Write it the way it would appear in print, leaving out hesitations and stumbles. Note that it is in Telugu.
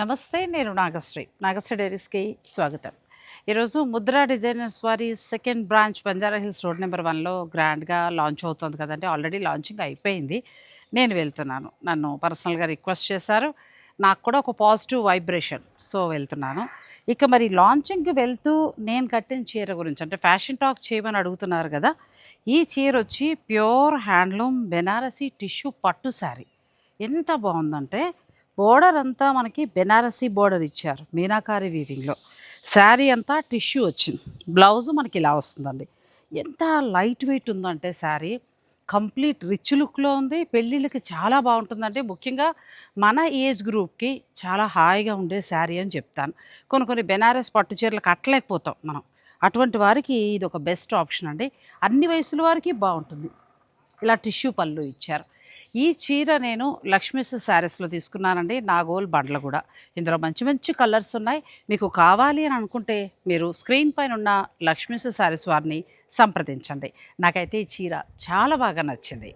నమస్తే, నేను నాగశ్రీ డైరీస్కి స్వాగతం. ఈరోజు ముద్రా డిజైనర్స్ వారి second branch Banjara Hills road number 1లో గ్రాండ్గా లాంచ్ అవుతుంది కదండి. ఆల్రెడీ లాంచింగ్ అయిపోయింది. నేను వెళ్తున్నాను. నన్ను పర్సనల్గా రిక్వెస్ట్ చేశారు. నాకు కూడా ఒక పాజిటివ్ వైబ్రేషన్, సో వెళ్తున్నాను. ఇక మరి లాంచింగ్కి వెళ్తూ నేను కట్టిన చీర గురించి, అంటే ఫ్యాషన్ టాక్ చేయమని అడుగుతున్నారు కదా. ఈ చీర వచ్చి ప్యూర్ హ్యాండ్లూమ్ బెనారసీ టిష్యూ పట్టు శారీ. ఎంత బాగుందంటే బోర్డర్ అంతా మనకి బెనారసీ బోర్డర్ ఇచ్చారు మీనాకారి వీవింగ్లో. శారీ అంతా టిష్యూ వచ్చింది. బ్లౌజు మనకి ఇలా వస్తుందండి. ఎంత లైట్ వెయిట్ ఉందంటే శారీ కంప్లీట్ రిచ్ లుక్లో ఉంది. పెళ్ళిళ్ళకి చాలా బాగుంటుందంటే ముఖ్యంగా మన ఏజ్ గ్రూప్కి చాలా హాయిగా ఉండే శారీ అని చెప్తాను. కొన్ని బెనారస్ పట్టు చీరలు కట్టలేకపోతాం మనం. అటువంటి వారికి ఇది ఒక బెస్ట్ ఆప్షన్ అండి. అన్ని వయసుల వారికి బాగుంటుంది. ఇలా టిష్యూ పళ్ళు ఇచ్చారు. ఈ చీర నేను లక్ష్మీస్ శారీస్లో తీసుకున్నానండి, నాగోల్ బండ్లగూడ. ఇందులో మంచి మంచి కలర్స్ ఉన్నాయి. మీకు కావాలి అని అనుకుంటే మీరు స్క్రీన్ పైన ఉన్న లక్ష్మీస్ శారీస్ వారిని సంప్రదించండి. నాకైతే ఈ చీర చాలా బాగా నచ్చింది.